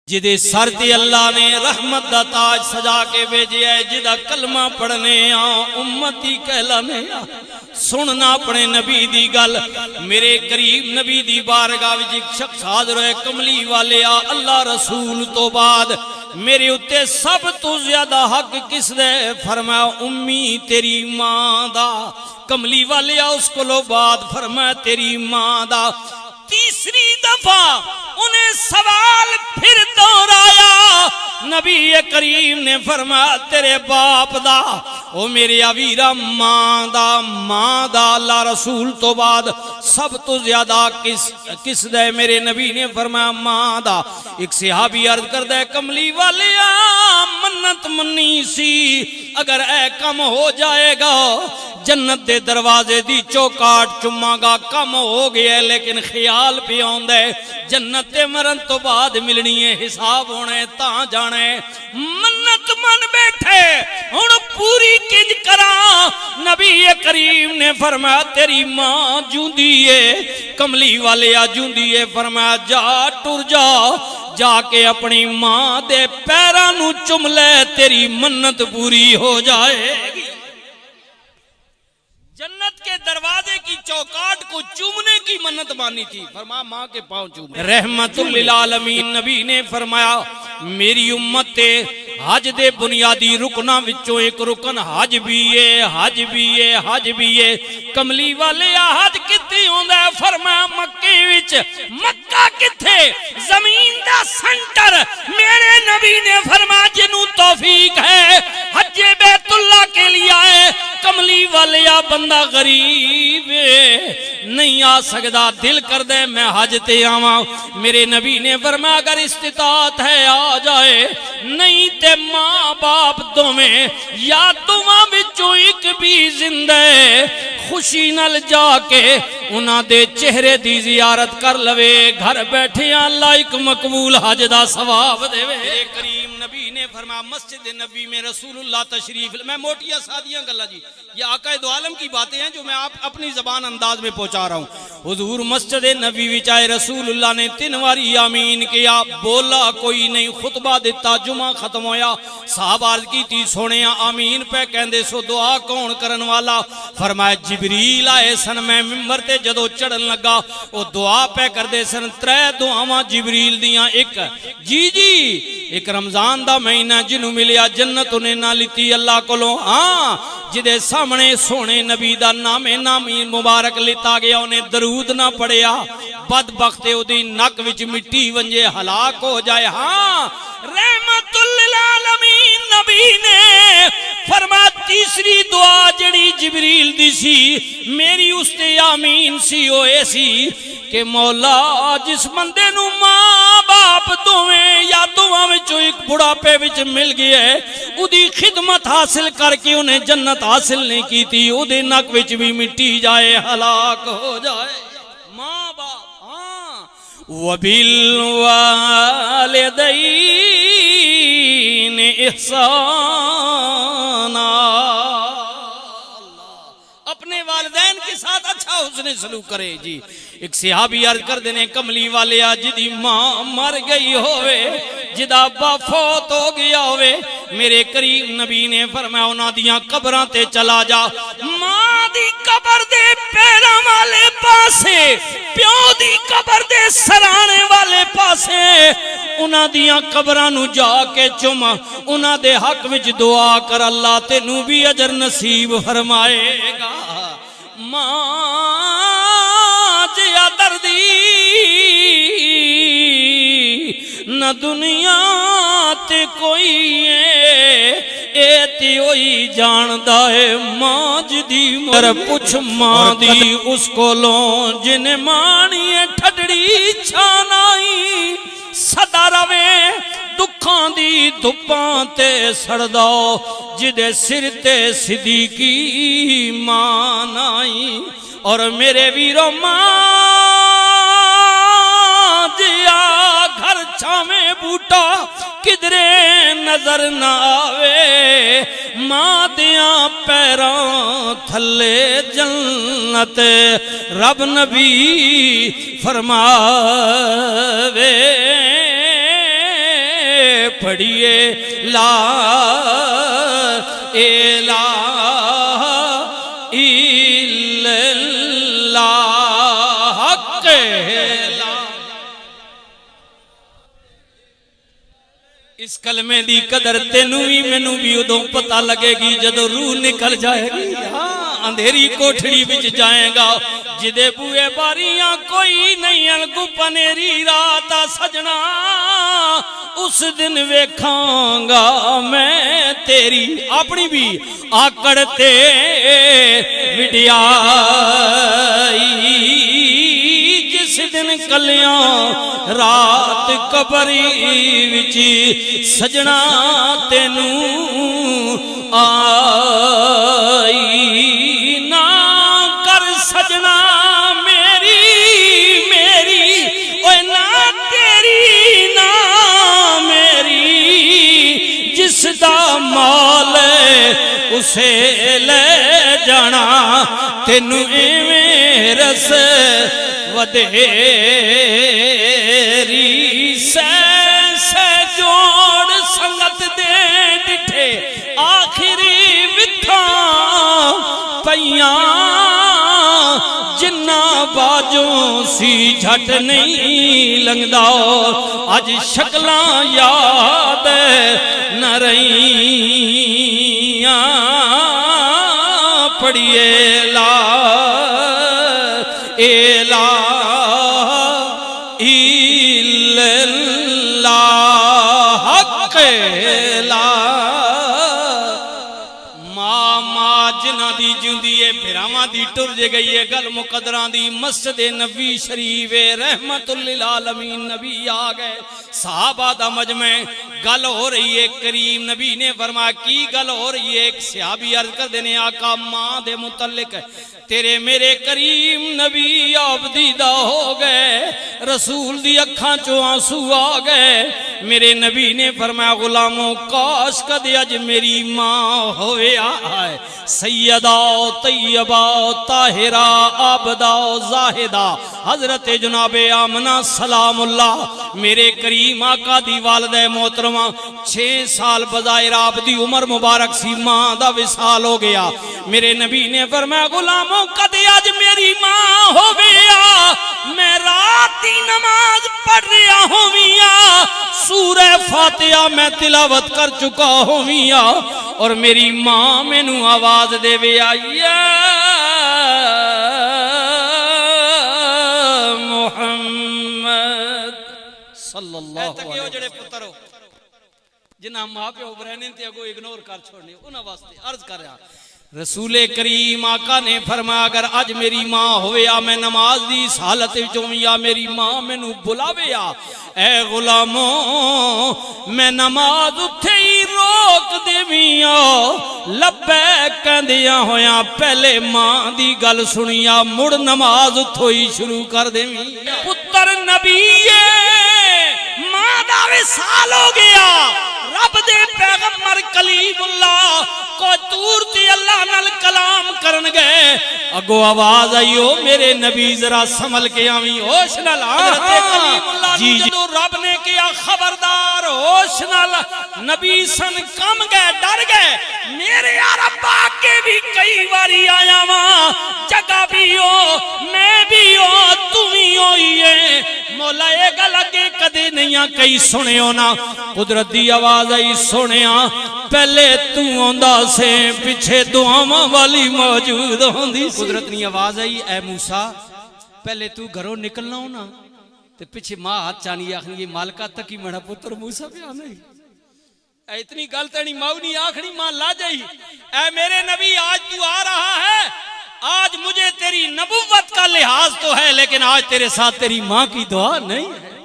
جدے سر تے اللہ نے رحمت دا تاج سجا کے بھیجے ہے، جدا کلمہ پڑھنے امتی کہلانے سننا اپنے نبی دی گل۔ میرے قریب نبی دی بارگاہ وچ ایک شخص حاضر ہے، کملی والے اللہ رسول تو بعد میرے اتے سب تو زیادہ حق کس دے؟ فرمایا امی تیری ماں دا۔ کملی والے اس کو لو بعد فرمایا تیری ماں دا۔ تیسری دفعہ انہیں سوال پھر دہرایا، نبی کریم نے فرمایا تیرے باپ دا۔ او میرے اویرا ماں دا اللہ رسول تو بعد سب تو زیادہ کس دے؟ میرے نبی نے فرمایا ماں دا۔ ایک صحابی عرض کر دے کملی والے منت منی سی اگر اے کم ہو جائے گا جنت دے دروازے دی چوکاٹ چما گا، کم ہو گیا لیکن خیال پہ آندے جنت تے مرن تو بعد ملنی ہے، حساب ہونے تاں جانے۔ منت من بیٹھے ہن پوری کنج کرا؟ نبی کریم نے فرمایا تیری ماں جوندی ہے۔ کملی والے جوندی ہے، فرمایا جا ٹر جا کے اپنی ماں دے پیراں نو چم لے، تیری منت پوری ہو جائے گی۔ جنت کے دروازے کی چوکاٹ کو چومنے کی منت مانی تھی، فرمایا ماں کے پاؤں چومے۔ رحمت للعالمین نبی نے فرمایا میری امت تے حج دے بنیادی رکناں وچوں ایک رکن حج بھی ہے۔ کملی والے حج کتے ہوندا ہے؟ فرمایا مکے وچ۔ مکہ کتھے؟ زمین دا سنٹر۔ میرے نبی نے فرمایا جنوں توفیق ہے حج بیت اللہ کے لیے آئے۔ کملی والے بندہ غریب نہیں آ سکدا، دل کر دے میں حج تے آواں، میرے نبی نے فرمایا اگر استطاعت ہے آ جائے، نہیں تے ماں باپ دوویں یا دوواں وچوں ایک بھی زندہ ہے، خوشی نال جا کے انہاں دے چہرے دی زیارت کر لوے، گھر بیٹھے اللہ ایک مقبول حج دا ثواب دے۔ میرے کریم نبی نے فرمایا مسجد نبی میں رسول اللہ تشریف، میں موٹیاں سادیاں گلا جی، یہ آقا دو عالم کی باتیں ہیں جو میں آپ اپنی زبان انداز میں پہنچا رہا ہوں۔ حضور مسجد نبی وچ آئے، رسول اللہ نے 3 واری آمین کیا، بولا کوئی نہیں، خطبہ دیتا، جمعہ ختم ہویا، صحابہ عرض کی تھی سونے آمین پہ کہندے سو دعا کون کرن والا؟ فرمایا جبریل آئے سن، میں ممبر تے جدو چڑھن لگا وہ دعا پہ کر دے سن، 3 دعاواں جبریل دیاں، ایک ایک رمضان دا مہینہ جنوں ملیا جنت انہیں نہ لیتی اللہ کولوں، ہاں جدے سامنے سونے نبی دا نامی مبارک لیتا گیا، انہیں درود نہ پڑھیا، بدبخت دی نک وچ مٹی ونجے ہلاک ہو جائے۔ ہاں رحمت للعالمین نبی نے فرمایا تیسری دعا جڑی جبریل دی سی میری اس تے آمین سی، وہ ایسی کہ مولا جس بندے نو ماں باپ دوویں یا دوواں وچوں ایک بڑھاپے وچ مل گیا ہے، اودی خدمت حاصل کر کے انہیں جنت حاصل نہیں کی تھی، اودے نک وچ بھی مٹی جائے، ہلاک ہو جائے۔ ماں باپ ہاں وَبِالْوَالِدَيْنِ إِحْسَانًا، اپنے والدین کے ساتھ اچھا حسن سلوک کرے جی۔ ایک صحابی عرض کر دینے کملی والے جدی ماں مر گئی ہوئے، جدا ابا فوت ہو گیا ہوئے، میرے کریم نبی نے فرمایا انہاں دیاں قبراں تے چلا جا، ماں دی قبر دے پیراں والے پاسے، پیو دی قبر دے سرانے والے پاسے، انہاں دیاں قبراں نو جا کے چما، انہاں دے حق وچ دعا کر، اللہ تینوں بھی اجر نصیب فرمائے گا۔ ماں جیا دردی نہ دنیا تے کوئی اے تے ہوئی جاندہ ہے، ماں جدی مر پچھ ماں دی اس کو لوں جن مانی ٹھڈڑی چھانائی، صدا روے دکھاں دی دھپاں تے سڑدو جدے سر تے صدیقی مان آئی۔ اور میرے ویرو ماں جیا گھر چھاویں بوٹا کدرے نظر نہ آوے، ماں دیاں پیراں تھلے جنت رب نبی فرماوے۔ پڑھیے لا الہ الا اللہ حق لا۔ اس کلمے دی قدر تینوں بھی مینوں بھی ادوں پتہ لگے گی جدو روح نکل جائے گی، ہاں اندھیری کوٹھڑی وچ جائے گا، جدے بوئے باریاں کوئی نہیں الگو پنیری رات سجنا، اس دن ویکھاں گا میں تیری اپنی بھی آکڑ تے وڈیائی، جس دن کلیاں رات قبری وچ سجنا تینوں آئی نہ کر سجنا میری میری اوے نہ تیری نہ میری، جس دا مال اسے لے جانا تینوں ایویں رس ودیری، سہ جوڑ سنگت دے ڈٹھے آخری وتھاں پیاں، جنہ باجوں سی جھٹ نہیں لنگدا، اج شکلاں یاد نہ رہیاں، پڑھیے لا الہ الا اللہ حق لا۔ ماں جنہ دی جوندی ہے پھراواں دی ٹر جے گئی ہے، گل مقدراں دی مسجد نبی شریف رحمت للعالمین نبی آ گئے، صحابہ دا مجمع گل ہو رہی ہے، کریم نبی نے فرمایا کی گل ہو رہی ہے؟ ایک صحابی عرض کر دینے آقا ماں دے متعلق تیرے میرے کریم نبی آپ دیدہ ہو گئے، رسول دی اکھاں چو آنسو آ گئے، میرے نبی نے فرمایا غلاموں کاش کدے اج میری ماں ہوئے آئے، سیدہ طیبہ طاہرہ عابدہ زاہدہ حضرت جناب آمنہ سلام اللہ، میرے کریم آقا دی والدہ محترمہ 6 سال بظاہر آپ دی عمر مبارک سی ماں دا وصال ہو گیا، میرے نبی نے فرمایا غلاموں کدے آج میری ماں ہویا، میں رات دی نماز پڑھ رہا ہویا، سورہ فاتحہ میں تلاوت کر چکا ہویا، اور میری ماں میں نو آواز دے وے آیا محمد صلی اللہ علیہ وسلم، جنہ ماں پہ ابرہنے تے اگو اگنور کر چھوڑنے انہاں واسطے عرض کر رہا، رسول کریم آقا نے فرمایا اگر آج میری ماں ہویا میں نماز دی اس حالت وچوں یا میری ماں میں نو بلاویا، اے غلاموں میں نماز اٹھے ہی روک دیویاں، لبیک کہندیاں ہویاں پہلے ماں دی گل سنیا، مڑ نماز اٹھو ہی شروع کر دیویاں، پتر نبی ماں دا وصال ہو گیا، رب دے پیغمبر کلیم اللہ کو تور تے اللہ نال کلام کرن گئے، اگو آواز آئیو میرے نبی ذرا سنبھل کے آویں ہوش نال، حضرت کلیم اللہ جی جدو رب نے کیا خبردار ہوش نال، نبی سن کم گئے ڈر گئے، میرے رب آگے بھی کئی باری آیا ماں، جگہ بھی ہو میں بھی ہو تو بھی ہوئی ہے، مولا اے گل اگے کدے نہیں کئی سنے ہونا، قدرت دی آواز آئی سنیا پہلے تو آندا سے پیچھے دعاواں والی موجود ہوندی، قدرت نے آواز آئی اے موسیٰ پہلے تو گھروں نکلنا ہونا تے پیچھے ماں ہاتھ چانی آخنی یہ مالکہ تک ہی میرا پتر موسیٰ پہ آنا ہی، اے اتنی گلتنی ماؤنی آخری ماں لا جائی، اے میرے نبی آج تو آ رہا ہے، آج مجھے تیری نبوت کا لحاظ تو ہے لیکن آج تیرے ساتھ تیری ماں کی دعا نہیں ہے،